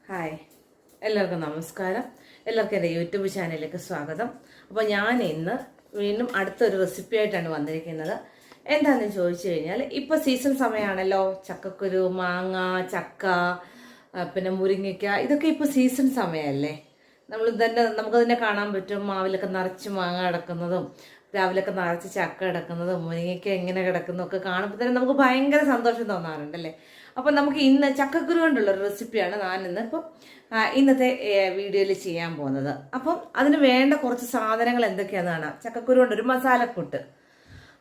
Hi, എല്ലാവർക്കും നമസ്കാരം. എല്ലാവർക്കും എൻ്റെ യൂട്യൂബ് ചാനലിലേക്ക് സ്വാഗതം. അപ്പോൾ ഞാൻ ഇന്ന് വീണ്ടും അടുത്തൊരു റെസിപ്പി ആയിട്ടാണ് വന്നിരിക്കുന്നത്. എന്താണെന്ന് ചോദിച്ചു കഴിഞ്ഞാൽ, ഇപ്പോൾ സീസൺ സമയമാണല്ലോ. ചക്കക്കുരു, മാങ്ങ, ചക്ക, പിന്നെ മുരിങ്ങയ്ക്ക, ഇതൊക്കെ ഇപ്പോൾ സീസൺ സമയമല്ലേ. നമുക്ക് തന്നെ കാണാൻ പറ്റും. മാവിലൊക്കെ നിറച്ച് മാങ്ങ കിടക്കുന്നതും രാവിലെയൊക്കെ നിറച്ച് ചക്ക കിടക്കുന്നതും മുരിങ്ങയ്ക്ക എങ്ങനെ കിടക്കുന്നതൊക്കെ കാണുമ്പോൾ തന്നെ നമുക്ക് ഭയങ്കര സന്തോഷം തോന്നാറുണ്ടല്ലേ. അപ്പം നമുക്ക് ഇന്ന് ചക്കക്കുരു കൊണ്ടുള്ളൊരു റെസിപ്പിയാണ് ഞാനിപ്പോൾ ഇന്നത്തെ വീഡിയോയിൽ ചെയ്യാൻ പോകുന്നത്. അപ്പം അതിന് വേണ്ട കുറച്ച് സാധനങ്ങൾ എന്തൊക്കെയാണെന്നാണ് ചക്കക്കുരു കൊണ്ടൊരു മസാലക്കൂട്ട്.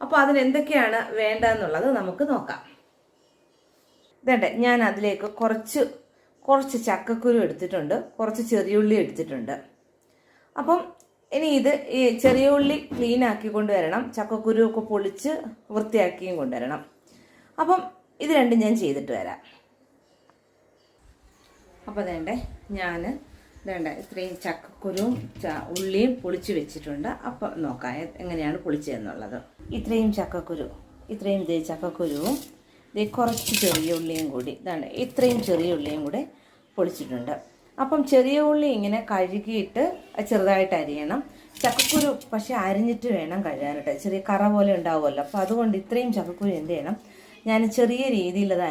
അപ്പോൾ അതിന് എന്തൊക്കെയാണ് വേണ്ടതെന്നുള്ളത് നമുക്ക് നോക്കാം. ഇതേണ്ടേ, ഞാൻ അതിലേക്ക് കുറച്ച് ചക്കക്കുരു എടുത്തിട്ടുണ്ട്, കുറച്ച് ചെറിയുള്ളി എടുത്തിട്ടുണ്ട്. അപ്പം ഇനി ഈ ചെറിയ ഉള്ളി ക്ലീൻ ആക്കി കൊണ്ടുവരണം, ചക്കക്കുരു ഒക്കെ പൊളിച്ച് വൃത്തിയാക്കിയും കൊണ്ടുവരണം. അപ്പം ഇത് രണ്ടും ഞാൻ ചെയ്തിട്ട് വരാം. അപ്പോൾ ഞാൻ ഇത്രയും ചക്കക്കുരുവും ഉള്ളിയും പൊളിച്ച് വെച്ചിട്ടുണ്ട്. അപ്പം നോക്കാം എങ്ങനെയാണ് പൊളിച്ചതെന്നുള്ളത്. ഇത്രയും ചക്കക്കുരുവും കുറച്ച് ചെറിയ ഉള്ളിയും കൂടി ഇത്രയും ചെറിയ ഉള്ളിയും കൂടെ പൊളിച്ചിട്ടുണ്ട്. അപ്പം ചെറിയ ഉള്ളി ഇങ്ങനെ കഴുകിയിട്ട് ചെറുതായിട്ട് അരിയണം. ചക്കക്കുരു പക്ഷെ അരിഞ്ഞിട്ട് വേണം കഴുകാനായിട്ട്, ചെറിയ കറ പോലെ ഉണ്ടാവുമല്ലോ. അപ്പോൾ അതുകൊണ്ട് ഇത്രയും ചക്കക്കുരു എന്ത് ചെയ്യണം, ഞാൻ ചെറിയ രീതിയിൽ അത്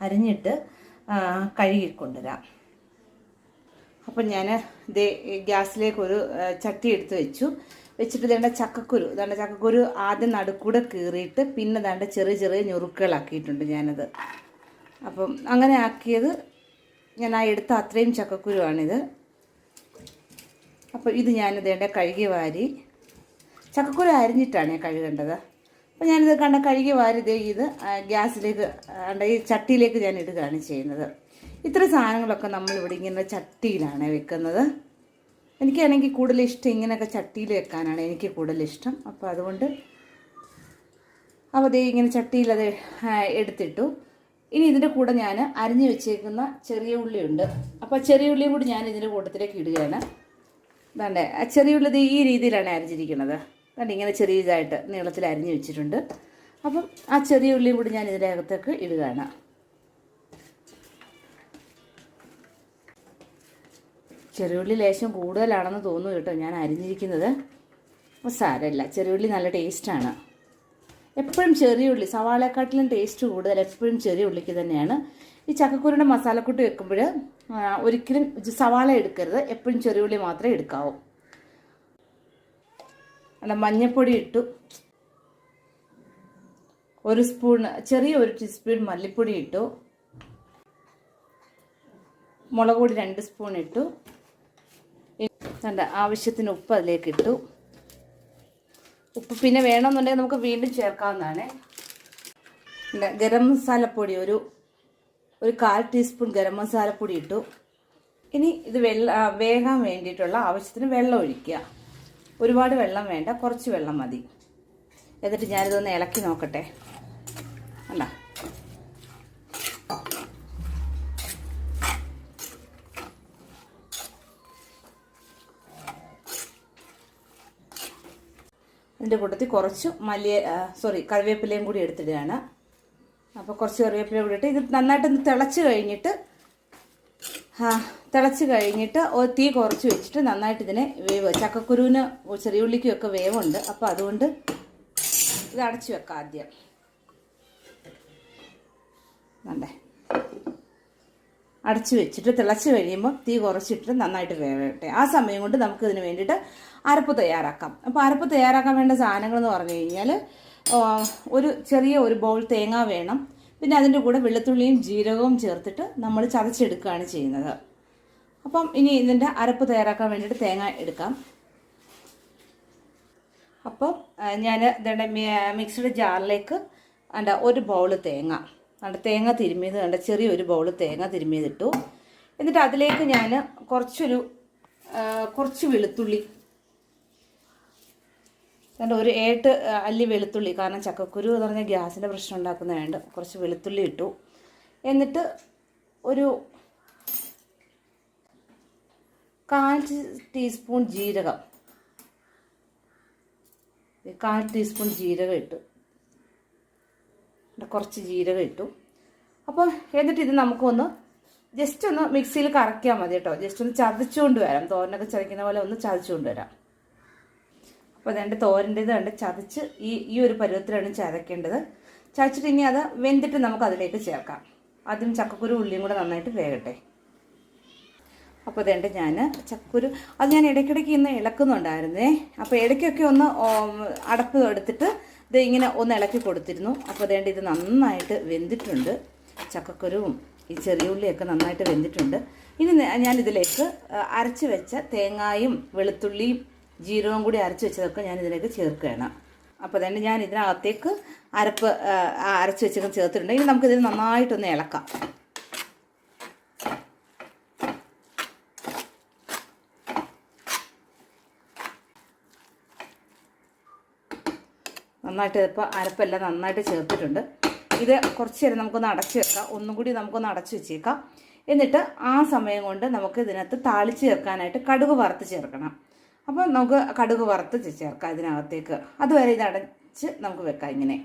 അരിഞ്ഞിട്ട് കഴുകിക്കൊണ്ടുവരാം. അപ്പം ഞാൻ ഗ്യാസിലേക്ക് ഒരു ചട്ടി എടുത്ത് വെച്ചിട്ട് ചക്കക്കുരു ആദ്യം നടുക്കൂടെ കീറിയിട്ട് പിന്നെ ചെറിയ ചെറിയ ഞുറുക്കുകളാക്കിയിട്ടുണ്ട് ഞാനത്. അപ്പം അങ്ങനെ ആക്കിയത് ഞാൻ എടുത്ത അത്രയും ചക്കക്കുരുവാണിത്. അപ്പോൾ ഇത് ഞാനിത് കഴുകി വാരി, ചക്കക്കുരു അരിഞ്ഞിട്ടാണ് ഞാൻ കഴുകേണ്ടത്. അപ്പോൾ ഞാനിത് കഴുകി വാരി ഇത് ഗ്യാസിലേക്ക് ഈ ചട്ടിയിലേക്ക് ഞാൻ ഇടുകയാണ് ചെയ്യുന്നത്. ഇത്ര സാധനങ്ങളൊക്കെ നമ്മളിവിടെ ഇങ്ങനെ ചട്ടിയിലാണ് വെക്കുന്നത്. എനിക്കാണെങ്കിൽ കൂടുതൽ ഇഷ്ടം ഇങ്ങനെയൊക്കെ ചട്ടിയിൽ വെക്കാനാണ് എനിക്ക് കൂടുതലിഷ്ടം. അപ്പോൾ അതുകൊണ്ട് ഇങ്ങനെ ചട്ടിയിൽ അത് എടുത്തിട്ടു. ഇനി ഇതിൻ്റെ കൂടെ ഞാൻ അരിഞ്ഞു വെച്ചേക്കുന്ന ചെറിയ ഉള്ളിയുണ്ട്. അപ്പോൾ ചെറിയ ഉള്ളിയും കൂടി ഞാൻ ഇതിൻ്റെ കൂട്ടത്തിലേക്ക് ഇടുകയാണ്. ചെറിയ ഉള്ളി ഈ രീതിയിലാണ് അരിഞ്ഞിരിക്കുന്നത്. ഇങ്ങനെ ചെറിയതായിട്ട് നീളത്തിൽ അരിഞ്ഞു വെച്ചിട്ടുണ്ട്. അപ്പം ആ ചെറിയ ഉള്ളിയും കൂടി ഞാൻ ഇതിൻ്റെ അകത്തേക്ക് ഇടുകയാണ്. ചെറിയ ഉള്ളി ലേശം കൂടുതലാണെന്ന് തോന്നുന്നു കേട്ടോ ഞാൻ അരിഞ്ഞിരിക്കുന്നത്. അപ്പോൾ സാരമില്ല, ചെറിയ ഉള്ളി നല്ല ടേസ്റ്റാണ്. എപ്പോഴും ചെറിയ ഉള്ളി, സവാളയെക്കാട്ടിലും ടേസ്റ്റ് കൂടുതൽ എപ്പോഴും ചെറിയ ഉള്ളിക്ക് തന്നെയാണ്. ഈ ചക്കക്കുരുയുടെ മസാലക്കൂട്ട് വെക്കുമ്പോൾ ഒരിക്കലും സവാള എടുക്കരുത്, എപ്പോഴും ചെറിയ ഉള്ളി മാത്രമേ എടുക്കാവൂ. മഞ്ഞൾപ്പൊടി ഇട്ടു, ചെറിയ ടീസ്പൂൺ മല്ലിപ്പൊടി ഇട്ടു, മുളക് പൊടി 2 സ്പൂൺ ഇട്ടു, ആവശ്യത്തിന് ഉപ്പ് അതിലേക്ക് ഇട്ടു. ഉപ്പ് പിന്നെ വേണമെന്നുണ്ടെങ്കിൽ നമുക്ക് വീണ്ടും ചേർക്കാവുന്നതാണ്. ഗരം മസാലപ്പൊടി ഒരു 1/4 ടീസ്പൂൺ ഗരം മസാലപ്പൊടി ഇട്ടു. ഇനി ഇത് വേകാൻ വേണ്ടിയിട്ടുള്ള ആവശ്യത്തിന് വെള്ളം ഒഴിക്കുക. ഒരുപാട് വെള്ളം വേണ്ട, കുറച്ച് വെള്ളം മതി. എന്നിട്ട് ഞാനിതൊന്ന് ഇളക്കി നോക്കട്ടെ. അല്ല, ഇതിൻ്റെ കൂട്ടത്തിൽ കുറച്ച് കറിവേപ്പിലയും കൂടി എടുത്തിടുകയാണ്. അപ്പോൾ കുറച്ച് കറിവേപ്പില കൂടി ഇട്ട് ഇത് നന്നായിട്ടൊന്ന് തിളച്ച് കഴിഞ്ഞിട്ട് തീ കുറച്ച് വെച്ചിട്ട് നന്നായിട്ട് ഇതിനെ ചക്കക്കുരുവിന് ചെറിയ ഉള്ളിക്കും ഒക്കെ വേവുണ്ട്. അപ്പോൾ അതുകൊണ്ട് ഇത് അടച്ച് വെക്കാം. ആദ്യം അടച്ച് വെച്ചിട്ട് തിളച്ച് കഴിയുമ്പോൾ തീ കുറച്ചിട്ട് നന്നായിട്ട് വേവട്ടെ. ആ സമയം കൊണ്ട് നമുക്ക് ഇതിന് വേണ്ടിയിട്ട് അരപ്പ് തയ്യാറാക്കാം. അപ്പോൾ അരപ്പ് തയ്യാറാക്കാൻ വേണ്ട സാധനങ്ങൾ എന്ന് പറഞ്ഞു കഴിഞ്ഞാൽ, ഒരു ബൗൾ തേങ്ങ വേണം. പിന്നെ അതിൻ്റെ കൂടെ വെളുത്തുള്ളിയും ജീരകവും ചേർത്തിട്ട് നമ്മൾ ചതച്ചെടുക്കുകയാണ് ചെയ്യുന്നത്. അപ്പം ഇനി ഇതിൻ്റെ അരപ്പ് തയ്യാറാക്കാൻ വേണ്ടിയിട്ട് തേങ്ങ എടുക്കാം. അപ്പോൾ ഞാൻ മിക്സിയുടെ ജാറിലേക്ക് ഒരു ബൗൾ തേങ്ങ തിരുമ്മിയത് ചെറിയൊരു ബൗൾ തേങ്ങ തിരുമ്മിയതിട്ടു. എന്നിട്ട് അതിലേക്ക് ഞാൻ കുറച്ച് വെളുത്തുള്ളി, ഒരു 8 അല്ലി വെളുത്തുള്ളി, കാരണം ചക്കക്കുരു എന്ന് പറഞ്ഞാൽ ഗ്യാസിൻ്റെ പ്രശ്നം ഉണ്ടാക്കുന്നതുകൊണ്ട് കുറച്ച് വെളുത്തുള്ളി ഇട്ടു. എന്നിട്ട് ഒരു 1/4 ടീസ്പൂൺ ജീരകം, 1/4 ടീസ്പൂൺ ജീരകം ഇട്ടു. കുറച്ച് ജീരകം ഇട്ടു. അപ്പോൾ എന്നിട്ട് ഇത് നമുക്കൊന്ന് ജസ്റ്റ് ഒന്ന് മിക്സിയിൽ കറക്കിയാൽ മതി കേട്ടോ. ജസ്റ്റ് ഒന്ന് ചതച്ചുകൊണ്ട് വരാം, തോരനൊക്കെ ചതയ്ക്കുന്ന പോലെ ഒന്ന് ചതച്ചുകൊണ്ട് വരാം. അപ്പോൾ അതെൻ്റെ തോരൻ്റെ ഇത് കണ്ട് ചതച്ച് ഈ ഒരു പരുവത്തിലാണ് ചതയ്ക്കേണ്ടത്. ചതച്ചിട്ട് ഇനി അത് വെന്തിട്ട് നമുക്ക് അതിലേക്ക് ചേർക്കാം. ആദ്യം ചക്കക്കുരു ഉള്ളിയും കൂടെ നന്നായിട്ട് വേകട്ടെ. അപ്പോൾ അതെൻ്റെ ഞാൻ ചക്കക്കുരു അത് ഞാൻ ഇടയ്ക്കിടയ്ക്ക് ഇന്ന് ഇളക്കുന്നുണ്ടായിരുന്നേ. അപ്പോൾ ഇടയ്ക്കൊക്കെ ഒന്ന് അടപ്പ് എടുത്തിട്ട് ഇത് ഇങ്ങനെ ഒന്ന് ഇളക്കി കൊടുത്തിരുന്നു. അപ്പോൾ അതേണ്ട ഇത് നന്നായിട്ട് വെന്തിട്ടുണ്ട്. ചക്കക്കുരുവും ഈ ചെറിയ ഉള്ളിയൊക്കെ നന്നായിട്ട് വെന്തിട്ടുണ്ട്. ഇനി ഞാനിതിലേക്ക് അരച്ച് വെച്ച തേങ്ങായും വെളുത്തുള്ളിയും ജീരകവും കൂടി അരച്ച് വെച്ചതൊക്കെ ഞാൻ ഇതിലേക്ക് ചേർക്കുകയാണ്. അപ്പോൾ അതുകൊണ്ട് ഞാൻ ഇതിനകത്തേക്ക് അരച്ച് വെച്ചൊക്കെ ചേർത്തിട്ടുണ്ട്. ഇനി നമുക്കിതിന് നന്നായിട്ടൊന്ന് ഇളക്കാം. നന്നായിട്ട് ഇപ്പോൾ അരപ്പെല്ലാം നന്നായിട്ട് ചേർത്തിട്ടുണ്ട്. ഇത് കുറച്ച് നേരം നമുക്കൊന്ന് അടച്ച് വെക്കാം. ഒന്നും കൂടി നമുക്കൊന്ന് അടച്ച് വെച്ചേക്കാം. എന്നിട്ട് ആ സമയം കൊണ്ട് നമുക്ക് ഇതിനകത്ത് താളിച്ച് ചേർക്കാനായിട്ട് കടുക് വറുത്ത് ചേർക്കണം. അപ്പോൾ നമുക്ക് കടുക് വറുത്ത് ചേർക്കാം ഇതിനകത്തേക്ക്. അതുവരെ ഇത് അടച്ച് നമുക്ക് വെക്കാം ഇങ്ങനെ.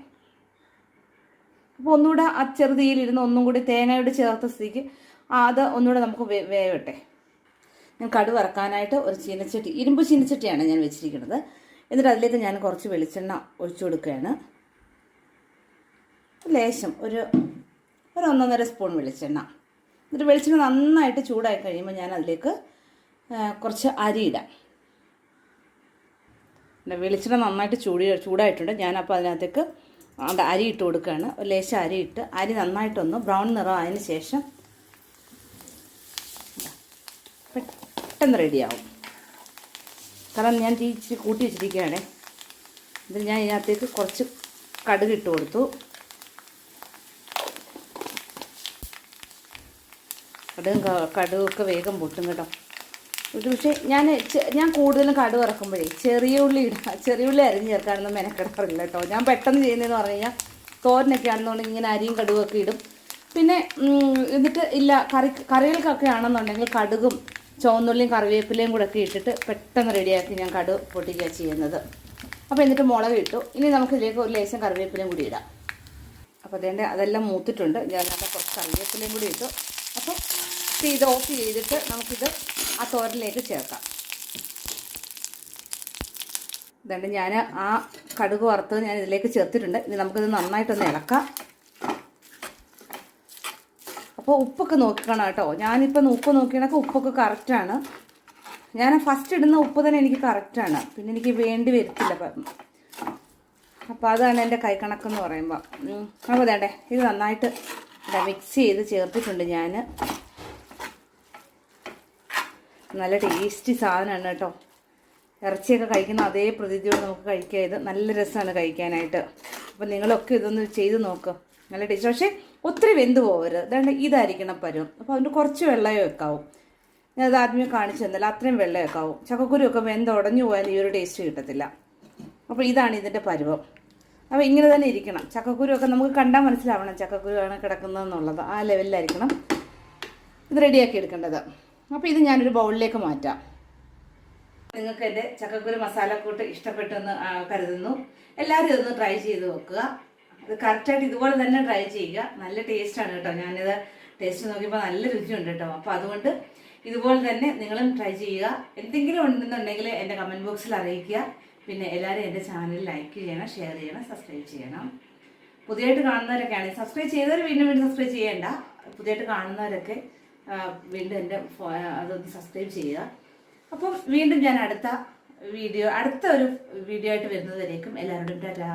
അപ്പോൾ ഒന്നുകൂടെ ആ ചെറുതീയിലിരുന്ന് ഒന്നും കൂടി തേങ്ങയോട് ചേർത്ത സ്ഥിതിക്ക് അത് ഒന്നുകൂടെ നമുക്ക് വേവട്ടെ. ഞാൻ കടുക് വറക്കാനായിട്ട് ഒരു ചീനച്ചട്ടി, ഇരുമ്പ് ചീനച്ചട്ടിയാണ് ഞാൻ വെച്ചിരിക്കുന്നത്. എന്നിട്ട് അതിലേക്ക് ഞാൻ കുറച്ച് വെളിച്ചെണ്ണ ഒഴിച്ചു കൊടുക്കുകയാണ്. ലേശം ഒരു 1.5 സ്പൂൺ വെളിച്ചെണ്ണ. എന്നിട്ട് വെളിച്ചെണ്ണ നന്നായിട്ട് ചൂടായി കഴിയുമ്പോൾ ഞാൻ അതിലേക്ക് കുറച്ച് അരി ഇടാം. വെളിച്ചെണ്ണ നന്നായിട്ട് ചൂടായിട്ടുണ്ട്. ഞാനപ്പോൾ അതിനകത്തേക്ക് അരി ഇട്ട് കൊടുക്കുകയാണ്. ഒരു ലേശം അരി ഇട്ട് അരി നന്നായിട്ടൊന്ന് ബ്രൗൺ നിറം ആയതിന് ശേഷം പെട്ടെന്ന് റെഡിയാവും. കാരണം ഞാൻ ഇച്ചിരി കൂട്ടി വെച്ചിരിക്കുകയാണ്. ഇതിൽ ഞാൻ ഇതിനകത്തേക്ക് കുറച്ച് കടുക് ഇട്ട് കൊടുത്തു. കടുകൊക്കെ വേഗം പൊട്ടും കേട്ടോ. പക്ഷേ ഞാൻ കൂടുതലും കടുക് ഇറക്കുമ്പോഴേ ചെറിയ ഉള്ളി അരിഞ്ഞ് ചേർക്കാനൊന്നും മെനക്കെടാറില്ല കേട്ടോ. ഞാൻ പെട്ടെന്ന് ചെയ്യുന്നതെന്ന് പറഞ്ഞു കഴിഞ്ഞാൽ തോരനൊക്കെ ആണെന്നുണ്ടെങ്കിൽ ഇങ്ങനെ അരിയും കടുകൊക്കെ ഇടും. പിന്നെ എന്നിട്ട് കറികൾക്കൊക്കെ ആണെന്നുണ്ടെങ്കിൽ കടുകും ചുവന്നുള്ളിയും കറിവേപ്പിലയും കൂടെ ഒക്കെ ഇട്ടിട്ട് പെട്ടെന്ന് റെഡിയാക്കി ഞാൻ കടുക് പൊട്ടിക്കുക ചെയ്യുന്നത്. അപ്പോൾ എന്നിട്ട് മുളക് ഇട്ടു. ഇനി നമുക്കിതിലേക്ക് ഒരു ലേശം കറിവേപ്പിലയും കൂടി ഇടാം. അപ്പോൾ അതെല്ലാം മൂത്തിട്ടുണ്ട്. ഞാൻ കുറച്ച് കറിവേപ്പിലയും കൂടി ഇട്ടു. അപ്പോൾ ഇത് ഓഫ് ചെയ്തിട്ട് നമുക്കിത് ആ തോരനിലേക്ക് ചേർക്കാം. അതുകൊണ്ട് ഞാൻ ആ കടുക് വറുത്തത് ഞാൻ ഇതിലേക്ക് ചേർത്തിട്ടുണ്ട്. ഇനി നമുക്കിത് നന്നായിട്ടൊന്ന് ഇളക്കാം. അപ്പോൾ ഉപ്പൊക്കെ നോക്കണം കേട്ടോ. ഞാനിപ്പോൾ ഉപ്പ് നോക്കിയണൊക്കെ ഉപ്പൊക്കെ കറക്റ്റാണ്. ഞാൻ ഫസ്റ്റ് ഇടുന്ന ഉപ്പ് തന്നെ എനിക്ക് കറക്റ്റാണ്. പിന്നെ എനിക്ക് വേണ്ടി വരത്തില്ല. അപ്പോൾ അതാണ് എൻ്റെ കൈക്കണക്കെന്ന് പറയുമ്പോൾ. അപ്പോൾ വേണ്ടേ ഇത് നന്നായിട്ട് മിക്സ് ചെയ്ത് ചേർത്തിട്ടുണ്ട് ഞാൻ. നല്ല ടേസ്റ്റി സാധനമാണ് കേട്ടോ. ഇറച്ചിയൊക്കെ കഴിക്കുന്ന അതേ പ്രതീതിയോട് നമുക്ക് കഴിക്കാം. ഇത് നല്ല രസമാണ് കഴിക്കാനായിട്ട്. അപ്പോൾ നിങ്ങളൊക്കെ ഇതൊന്ന് ചെയ്ത് നോക്കുക. നല്ല ടേസ്റ്റ്. പക്ഷേ ഒത്തിരി വെന്ത് പോകരുത്. അതുകൊണ്ട് ഇതായിരിക്കണം പരുവം. അപ്പോൾ അതിൻ്റെ കുറച്ച് വെള്ളമേ വെക്കാവും. ഞാനത് ആദ്യമേ കാണിച്ചു തന്നില്ല. അത്രയും വെള്ളം വെക്കാവും. ചക്കക്കുരുവൊക്കെ വെന്ത് ഉടഞ്ഞു പോയാൽ ഈ ഒരു ടേസ്റ്റ് കിട്ടത്തില്ല. അപ്പോൾ ഇതാണ് ഇതിൻ്റെ പരുവം. അപ്പോൾ ഇങ്ങനെ തന്നെ ഇരിക്കണം. ചക്കക്കുരുവൊക്കെ നമുക്ക് കണ്ടാൽ മനസ്സിലാവണം ചക്കക്കുരുവാണ് കിടക്കുന്നതെന്നുള്ളത്. ആ ലെവലിലായിരിക്കണം ഇത് റെഡിയാക്കി എടുക്കേണ്ടത്. അപ്പോൾ ഇത് ഞാനൊരു ബൗളിലേക്ക് മാറ്റാം. നിങ്ങൾക്ക് എൻ്റെ ചക്കക്കുരു മസാലക്കൂട്ട് ഇഷ്ടപ്പെട്ടെന്ന് കരുതുന്നു. എല്ലാവരും ഇതൊന്ന് ട്രൈ ചെയ്ത് നോക്കുക. അത് കറക്റ്റായിട്ട് ഇതുപോലെ തന്നെ ട്രൈ ചെയ്യുക. നല്ല ടേസ്റ്റാണ് കേട്ടോ. ഞാനിത് ടേസ്റ്റ് നോക്കിയപ്പോൾ നല്ല രുചിയുണ്ട് കേട്ടോ. അപ്പോൾ അതുകൊണ്ട് ഇതുപോലെ തന്നെ നിങ്ങളും ട്രൈ ചെയ്യുക. എന്തെങ്കിലും ഉണ്ടെന്നുണ്ടെങ്കിൽ എൻ്റെ കമൻറ്റ് ബോക്സിൽ അറിയിക്കുക. പിന്നെ എല്ലാവരും എൻ്റെ ചാനൽ ലൈക്ക് ചെയ്യണം, ഷെയർ ചെയ്യണം, സബ്സ്ക്രൈബ് ചെയ്യണം. പുതിയതായിട്ട് കാണുന്നവരൊക്കെയാണ് വീണ്ടും സബ്സ്ക്രൈബ് ചെയ്യേണ്ട. പുതിയതായിട്ട് കാണുന്നവരൊക്കെ വീണ്ടും എൻ്റെ അതൊന്ന് സബ്സ്ക്രൈബ് ചെയ്യുക. അപ്പം വീണ്ടും ഞാൻ അടുത്ത ഒരു വീഡിയോ ആയിട്ട് വരുന്നത് വരേക്കും എല്ലാവരോടും ടാറ്റാ.